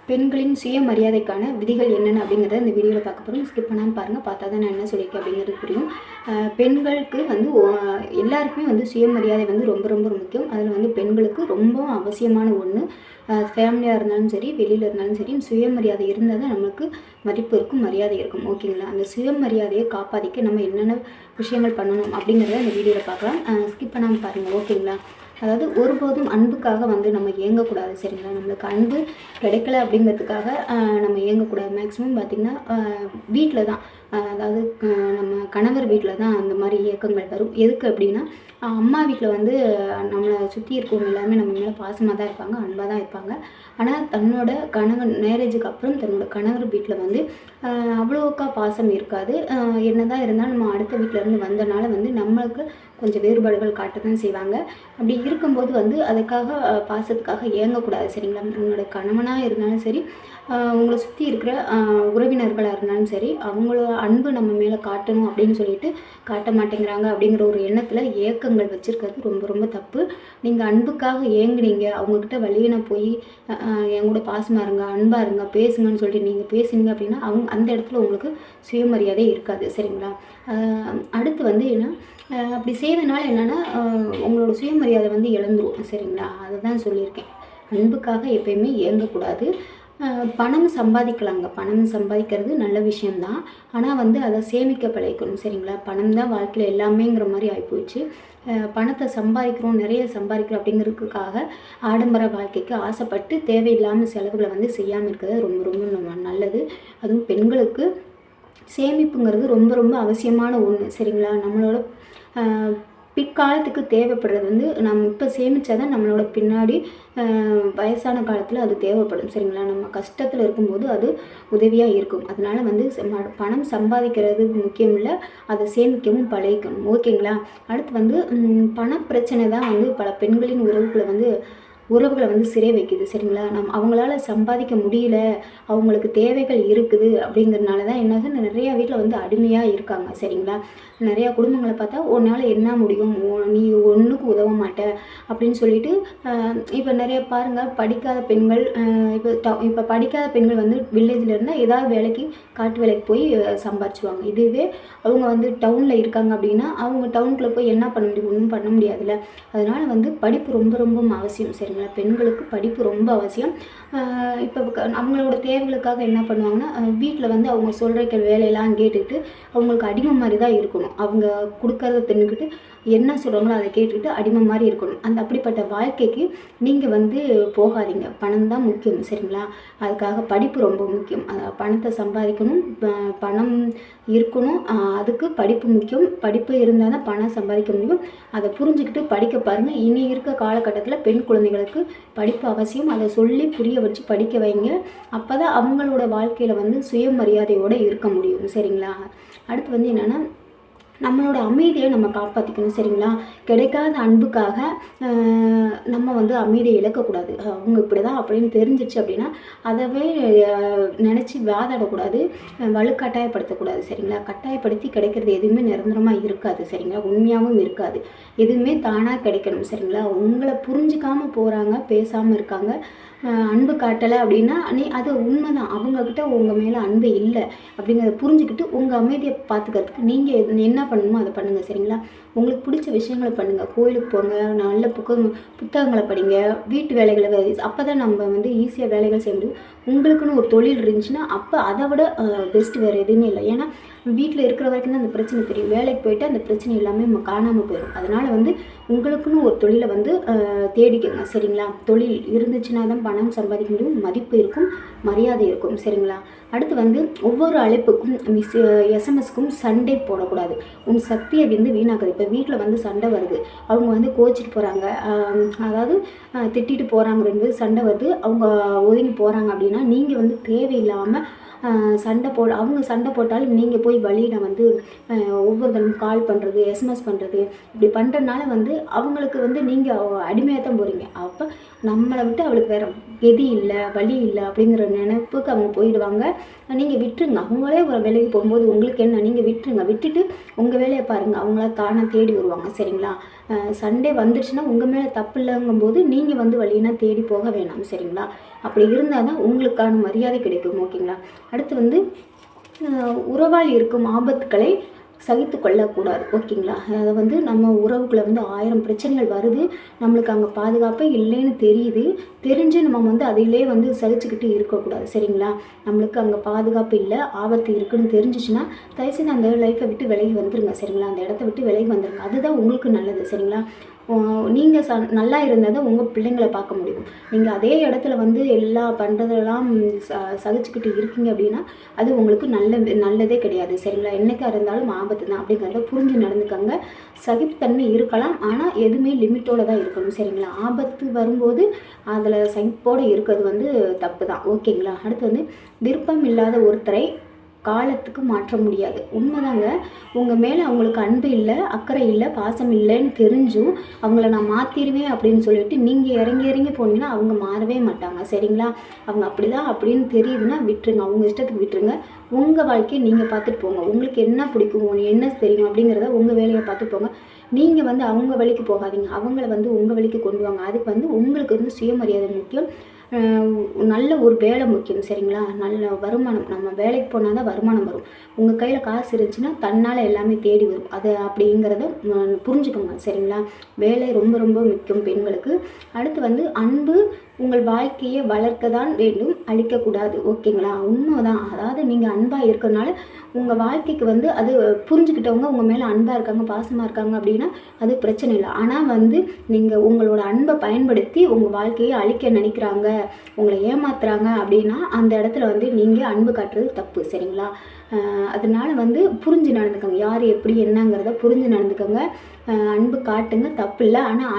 பெண்களின் சுயமரியாதைக்கான விதிகள் என்னென்ன அப்படிங்கிறத இந்த வீடியோவில் பார்க்க போகிறோம். ஸ்கிப் பண்ணாமல் பாருங்கள், பார்த்தா தான் நான் என்ன சொல்லியிருக்கேன் அப்படிங்கிறது புரியும். பெண்களுக்கு வந்து எல்லாருக்குமே வந்து சுயமரியாதை வந்து ரொம்ப ரொம்ப முக்கியம். அதில் வந்து பெண்களுக்கு ரொம்ப அவசியமான ஒன்று. ஃபேமிலியாக இருந்தாலும் சரி, வெளியில் இருந்தாலும் சரி, சுயமரியாதை இருந்தால் தான் நம்மளுக்கு மதிப்பு இருக்கும், மரியாதை இருக்கும். ஓகேங்களா? அந்த சுயமரியாதையை காப்பாற்றிக்க நம்ம என்னென்ன விஷயங்கள் பண்ணணும் அப்படிங்கிறத இந்த வீடியோவில் பார்க்கலாம். ஸ்கிப் பண்ணாமல் பாருங்கள். ஓகேங்களா? அதாவது ஒருபோதும் அன்புக்காக வந்து நம்ம ஏங்கக்கூடாது. சரிங்களா? நம்மளுக்கு அன்பு கிடைக்கல அப்படிங்கிறதுக்காக நம்ம ஏங்கக்கூடாது. மேக்ஸிமம் பார்த்திங்கன்னா வீட்டில் தான், அதாவது நம்ம கணவர் வீட்டில் தான் அந்த மாதிரி இயக்கங்கள் வரும். எதுக்கு அப்படின்னா, அம்மா வீட்டில் வந்து நம்மளை சுற்றி இருக்கவங்க எல்லாமே நம்ம மேலே பாசமாக தான் இருப்பாங்க, அன்பாக தான் இருப்பாங்க. ஆனால் தன்னோட கணவன் மேரேஜுக்கு அப்புறம் தன்னோட கணவர் வீட்டில் வந்து அவ்வளோக்கா பாசம் இருக்காது. என்ன தான் இருந்தாலும் நம்ம அடுத்த வீட்டிலேருந்து வந்தனால வந்து நம்மளுக்கு கொஞ்சம் வேறுபாடுகள் காட்ட தான் செய்வாங்க. அப்படி இருக்கும்போது வந்து அதுக்காக பாசத்துக்காக ஏங்கக்கூடாது. சரிங்களா? உங்களோட கணவனாக இருந்தாலும் சரி, உங்களை சுற்றி இருக்கிற உறவினர்களாக இருந்தாலும் சரி, அவங்களோட அன்பு நம்ம மேலே காட்டணும் அப்படின்னு சொல்லிட்டு காட்ட மாட்டேங்கிறாங்க அப்படிங்கிற ஒரு எண்ணத்தில் ஏக்கங்கள் வச்சுருக்கிறது ரொம்ப ரொம்ப தப்பு. நீங்கள் அன்புக்காக ஏங்குனீங்க, அவங்கக்கிட்ட வழியின போய் என் கூட பாசமாக இருங்க, அன்பாக இருங்க, பேசுங்கன்னு சொல்லிட்டு நீங்கள் பேசுனீங்க அப்படின்னா அந்த இடத்துல உங்களுக்கு சுயமரியாதை இருக்காது. சரிங்களா? அடுத்து வந்து என்ன, அப்படி செய்வதனால என்னென்னா உங்களோட சுயமரியாதை வந்து இழந்துரும். சரிங்களா? அதை தான் சொல்லியிருக்கேன். அன்புக்காக எப்பயுமே ஏங்கக்கூடாது. பணம் சம்பாதிக்கலாங்க, பணம் சம்பாதிக்கிறது நல்ல விஷயம்தான். ஆனால் வந்து அதை சேமிக்க பழகிக்கணும். சரிங்களா? பணம் தான் வாழ்க்கையில் எல்லாமேங்கிற மாதிரி ஆகிப்போச்சு. பணத்தை சம்பாதிக்கிறோம், நிறைய சம்பாதிக்கிறோம் அப்படிங்கிறதுக்காக ஆடம்பர வாழ்க்கைக்கு ஆசைப்பட்டு தேவையில்லாமல் செலவுகளை வந்து செய்யாமல் இருக்கிறது ரொம்ப ரொம்ப நல்லது. அதுவும் பெண்களுக்கு சேமிப்புங்கிறது ரொம்ப ரொம்ப அவசியமான ஒன்று. சரிங்களா? நம்மளோட பிற்காலத்துக்கு தேவைப்படுறது வந்து நம்ம இப்போ சேமித்தா தான் நம்மளோட பின்னாடி வயசான காலத்தில் அது தேவைப்படும். சரிங்களா? நம்ம கஷ்டத்தில் இருக்கும்போது அது உதவியாக இருக்கும். அதனால் வந்து பணம் சம்பாதிக்கிறது முக்கியம் இல்லை, அதை சேமிக்கவும் பழகிக்கணும். ஓகேங்களா? அடுத்து வந்து பணப்பிரச்சனை தான் வந்து பல பெண்களின் உறவுகளை வந்து சிறை வைக்குது. சரிங்களா? அவங்களால சம்பாதிக்க முடியல, அவங்களுக்கு தேவைகள் இருக்குது அப்படிங்கிறதுனால தான் என்னது, நிறையா வீட்டில் வந்து அடிமையாக இருக்காங்க. சரிங்களா? நிறையா குடும்பங்களை பார்த்தா உன்னால் என்ன முடியும், நீ ஒன்றுக்கும் உதவ மாட்ட அப்படின்னு சொல்லிட்டு இப்போ நிறைய பாருங்கள், படிக்காத பெண்கள் இப்போ படிக்காத பெண்கள் வந்து வில்லேஜில் இருந்தால் ஏதாவது வேலைக்கு காட்டு வேலைக்கு போய் சம்பாரிச்சுவாங்க. இதுவே அவங்க வந்து டவுனில் இருக்காங்க அப்படின்னா அவங்க டவுனுக்குள்ளே போய் என்ன பண்ண முடியும், ஒன்றும் பண்ண முடியாதுல்ல. அதனால் வந்து படிப்பு ரொம்ப ரொம்ப அவசியம். சரிங்களா? பெண்களுக்கு படிப்பு ரொம்ப அவசியம். இப்போ அவங்களோட தேவைகளுக்காக என்ன பண்ணுவாங்கன்னா, வீட்டில் வந்து அவங்க சொல்கிற வேலையெல்லாம் கேட்டுக்கிட்டு அவங்களுக்கு அடிமை மாதிரி தான் இருக்கணும். அவங்க கொடுக்கறத தின்னுக்கிட்டு என்ன சொல்கிறாங்களோ அதை கேட்டுக்கிட்டு அடிமை மாதிரி இருக்கணும். அப்படிப்பட்ட வாழ்க்கைக்கு நீங்கள் வந்து போகாதீங்க. பணம் தான் முக்கியம். சரிங்களா? அதுக்காக படிப்பு ரொம்ப முக்கியம். பணத்தை சம்பாதிக்கணும், பணம் இருக்கணும், அதுக்கு படிப்பு முக்கியம். படிப்பு இருந்தால் தான் பணம் சம்பாதிக்க முடியும். அதை புரிஞ்சுக்கிட்டு படிக்க பாருங்கள். இனி இருக்க காலகட்டத்தில் பெண் குழந்தைகளுக்கு படிப்பு அவசியம். அதை சொல்லி புரிய வச்சு படிக்க வைங்க. அப்போ தான் அவங்களோட வாழ்க்கையில் வந்து சுயமரியாதையோடு இருக்க முடியும். சரிங்களா? அடுத்து வந்து என்னென்னா, நம்மளோட அமைதியை நம்ம காப்பாற்றிக்கணும். சரிங்களா? கிடைக்காத அன்புக்காக நம்ம வந்து அமைதியை இழக்கக்கூடாது. அவங்க இப்படி தான் அப்படின்னு தெரிஞ்சிச்சு அப்படின்னா அதவே நினச்சி வாதாடக்கூடாது, வலுக்கட்டாயப்படுத்தக்கூடாது. சரிங்களா? கட்டாயப்படுத்தி கிடைக்கிறது எதுவுமே நிரந்தரமாக இருக்காது. சரிங்களா? உண்மையாகவும் இருக்காது. எதுவுமே தானாக கிடைக்கணும். சரிங்களா? உங்களை புரிஞ்சிக்காமல் போகிறாங்க, பேசாமல் இருக்காங்க, அன்பு காட்டலை அப்படின்னா அது உண்மை தான். அவங்கக்கிட்ட உங்கள் மேலே அன்பு இல்லை அப்படிங்கிறத புரிஞ்சுக்கிட்டு உங்கள் அமைதியை பார்த்துக்கிறதுக்கு நீங்கள் என்ன பண்ணணுமோ அதை பண்ணுங்கள். சரிங்களா? உங்களுக்கு பிடிச்ச விஷயங்களை பண்ணுங்கள். கோயிலுக்கு போங்க, நல்ல புத்தகங்களை படிங்க, வீட்டு வேலைகளை அப்போ தான் நம்ம வந்து ஈஸியாக வேலைகள் செய்ய முடியும். உங்களுக்குன்னு ஒரு தொழில் இருந்துச்சுன்னா அப்போ அதை விட பெஸ்ட்டு வேறு எதுவுமே இல்லை. ஏன்னா வீட்டில் இருக்கிற வரைக்கும் தான் அந்த பிரச்சனை தெரியும். வேலைக்கு போயிட்டு அந்த பிரச்சனை எல்லாமே நம்ம காணாமல் போயிடும். அதனால் வந்து உங்களுக்குன்னு ஒரு தொழிலை வந்து தேடிக்கங்க. சரிங்களா? தொழில் இருந்துச்சுன்னா தான் பணம் சம்பாதிக்க முடியும், மதிப்பு இருக்கும், மரியாதை இருக்கும். சரிங்களா? அடுத்து வந்து ஒவ்வொரு அழைப்புக்கும் எஸ்எம்எஸ்க்கும் சண்டை போடக்கூடாது. உன் சக்தியை வந்து வீணாக்குது. இப்போ வீட்டில் வந்து சண்டை வருது, அவங்க வந்து கோச்சிட்டு போகிறாங்க, அதாவது திட்டிட்டு போகிறாங்கிறது சண்டை வருது, அவங்க ஒதுங்கி போகிறாங்க அப்படின்னா நீங்கள் வந்து தேவையில்லாமல் அவங்க சண்டை போட்டாலும் நீங்கள் போய் வழியில் வந்து ஒவ்வொருத்தரும் கால் பண்ணுறது, எஸ்எம்எஸ் பண்ணுறது, இப்படி பண்ணுறதுனால வந்து அவங்களுக்கு வந்து நீங்கள் அடிமையாக தான் போகிறீங்க. அப்போ நம்மளை விட்டு அவளுக்கு வேறு கதி இல்லை, வழி இல்லை அப்படிங்கிற நினைப்புக்கு அவங்க போயிடுவாங்க. நீங்கள் விட்டுருங்க. அவங்களே ஒரு வேலைக்கு போகும்போது உங்களுக்கு என்ன, நீங்கள் விட்டுருங்க. விட்டுட்டு உங்கள் வேலையை பாருங்கள். அவங்கள தானே தேடி வருவாங்க. சரிங்களா? சண்டே வந்துடுச்சுன்னா உங்கள் மேலே தப்பு இல்லைங்கும்போது நீங்கள் வந்து வழியினா தேடி போக வேணாம். சரிங்களா? அப்படி இருந்தால் தான் உங்களுக்கான மரியாதை கிடைக்கும். ஓகேங்களா? அடுத்து வந்து உறவால் இருக்கும் ஆபத்துக்களை சகித்து கொள்ளக்கூடாது. ஓகேங்களா? அதை வந்து நம்ம உறவுக்குள்ளே வந்து 1000 பிரச்சனைகள் வருது, நம்மளுக்கு அங்கே பாதுகாப்பே இல்லைன்னு தெரியுது, தெரிஞ்சு நம்ம வந்து அதிலே வந்து சகிச்சுக்கிட்டு இருக்கக்கூடாது. சரிங்களா? நம்மளுக்கு அங்கே பாதுகாப்பு இல்லை, ஆபத்து இருக்குதுன்னு தெரிஞ்சிச்சுன்னா தயவுசெய்து அந்த லைஃப்பை விட்டு விலகி வந்துடுங்க. சரிங்களா? அந்த இடத்த விட்டு விலகி வந்துடுங்க. அதுதான் உங்களுக்கு நல்லது. சரிங்களா? நீங்கள் நல்லா இருந்தால் தான் உங்கள் பிள்ளைங்களை பார்க்க முடியும். நீங்கள் அதே இடத்துல வந்து எல்லாம் பண்ணுறதெல்லாம் சகிச்சுக்கிட்டு இருக்கீங்க அப்படின்னா அது உங்களுக்கு நல்லதே கிடையாது. சரிங்களா? என்றைக்கா இருந்தாலும் ஆபத்து தான் அப்படிங்கிறத புரிஞ்சு நடந்துக்கங்க. சகிப்புத்தன்மை இருக்கலாம், ஆனால் எதுவுமே லிமிட்டோடு தான் இருக்கணும். சரிங்களா? ஆபத்து வரும்போது அதில் சகிப்போடு இருக்கிறது வந்து தப்பு தான். ஓகேங்களா? அடுத்து வந்து விருப்பம் இல்லாத ஒருத்தரை காலத்துக்கு மாற்ற முடியாது. உண்மைதாங்க. உங்கள் மேலே அவங்களுக்கு அன்பு இல்லை, அக்கறை இல்லை, பாசம் இல்லைன்னு தெரிஞ்சும் அவங்கள நான் மாற்றிடுவேன் அப்படின்னு சொல்லிட்டு நீங்கள் இறங்கி போனீங்கன்னா அவங்க மாறவே மாட்டாங்க. சரிங்களா? அவங்க அப்படி தான் அப்படின்னு தெரியுதுன்னா விட்டுருங்க. அவங்க இஷ்டத்துக்கு விட்டுருங்க. உங்கள் வாழ்க்கையை நீங்கள் பார்த்துட்டு போங்க. உங்களுக்கு என்ன பிடிக்கும், என்ன தெரியும் அப்படிங்கிறத உங்கள் வேலையை பார்த்து போங்க. நீங்கள் வந்து அவங்க வழிக்கு போகாதீங்க. அவங்கள வந்து உங்கள் வழிக்கு கொண்டு வாங்க. அதுக்கு வந்து உங்களுக்கு வந்து சுயமரியாதை முக்கியம். நல்ல ஒரு வேலை முக்கியம். சரிங்களா? நல்ல வருமானம். நம்ம வேலைக்கு போனால் தான் வருமானம் வரும். உங்கள் கையில் காசு இருந்துச்சுன்னா தன்னால் எல்லாமே தேடி வரும். அது அப்படிங்கிறத புரிஞ்சுக்கோங்க. சரிங்களா? வேலை ரொம்ப ரொம்ப முக்கியம் பெண்களுக்கு. அடுத்து வந்து அன்பு உங்கள் வாழ்க்கையை வளர்க்க தான் வேண்டும், அழிக்கக்கூடாது. ஓகேங்களா? உண்மைதான். அதாவது நீங்கள் அன்பாக இருக்கிறனால உங்கள் வாழ்க்கைக்கு வந்து அது புரிஞ்சுக்கிட்டவங்க உங்கள் மேலே அன்பாக இருக்காங்க, பாசமாக இருக்காங்க அப்படின்னா அது பிரச்சனை இல்லை. ஆனால் வந்து நீங்கள் உங்களோட அன்பை பயன்படுத்தி உங்கள் வாழ்க்கையை அழிக்க நினைக்கிறாங்க, உங்களை ஏமாத்துறாங்க அப்படின்னா அந்த இடத்துல வந்து நீங்கள் அன்பு காட்டுறது தப்பு. சரிங்களா? அதனால் வந்து புரிஞ்சு நடந்துக்கோங்க. யார் எப்படி என்னங்கிறத புரிஞ்சு நடந்துக்கோங்க. அன்பு காட்டுங்க, தப்பு இல்லை. ஆனால்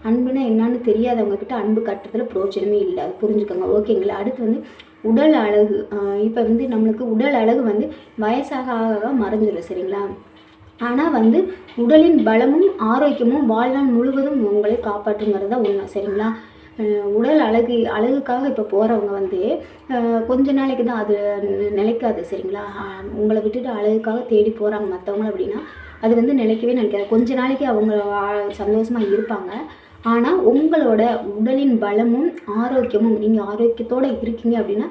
அன்புனா என்னன்னு தெரியாதவங்கக்கிட்ட அன்பு காட்டுறதுல பிரயோஜனமே இல்லை. அது புரிஞ்சுக்கோங்க. ஓகேங்களா? அடுத்து வந்து உடல் அழகு. இப்போ வந்து நம்மளுக்கு உடல் அழகு வந்து வயசாக ஆக மறைஞ்சிடும். சரிங்களா? ஆனால் வந்து உடலின் பலமும் ஆரோக்கியமும் வாழ்நாள் முழுவதும் உங்களை காப்பாற்றுங்கிறது தான் உண்மை. சரிங்களா? உடல் அழகுக்காக இப்போ போகிறவங்க வந்து கொஞ்ச நாளைக்கு தான் அது நிலைக்காது. சரிங்களா? உங்களை விட்டுட்டு அழகுக்காக தேடி போகிறாங்க மற்றவங்கள அப்படின்னா அது வந்து நிலைக்காது. கொஞ்ச நாளைக்கு அவங்க சந்தோஷமாக இருப்பாங்க. ஆனால் உங்களோட உடலின் பலமும் ஆரோக்கியமும் நீங்கள் ஆரோக்கியத்தோடு இருக்கீங்க அப்படின்னா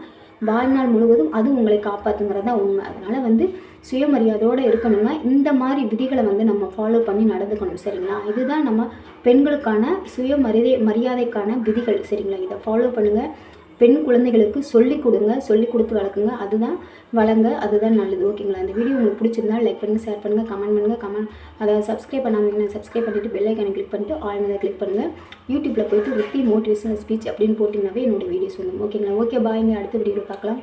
வாழ்நாள் முழுவதும் அது உங்களை காப்பாற்றுங்கிறது தான் உண்மை. அதனால் வந்து சுயமரியாதையோடு இருக்கணுங்க. இந்த மாதிரி விதிகளை வந்து நம்ம ஃபாலோ பண்ணி நடந்துக்கணும். சரிங்களா? இதுதான் நம்ம பெண்களுக்கான மரியாதைக்கான விதிகள். சரிங்களா? இதை ஃபாலோ பண்ணுங்கள். பெண் குழந்தைகளுக்கு சொல்லிக் கொடுங்க, சொல்லிக் கொடுத்து வளர்க்குங்க. அதுதான் அதுதான் நல்லது. ஓகேங்களா? இந்த வீடியோ உங்களுக்கு பிடிச்சிருந்தா லைக் பண்ணுங்கள், ஷேர் பண்ணுங்கள், கமெண்ட் பண்ணுங்கள். அதை சப்ஸ்கிரைப் பண்ணாமல் சப்ஸ்கிரைப் பண்ணிவிட்டு பெல் ஐக்கானை கிளிக் பண்ணிட்டு ஆல் மீதை கிளிக் பண்ணுங்கள். யூடியூப்பில் போய்ட்டு ரித்தி மோட்டிவேஷனல் ஸ்பீச் அப்படின்னு போட்டிங்கனாவே என்னோடய வீடியோஸ் வந்துடும். ஓகேங்களா? ஓகே, பாய்ங்க. அடுத்த வீடியோவில் பார்க்கலாம்.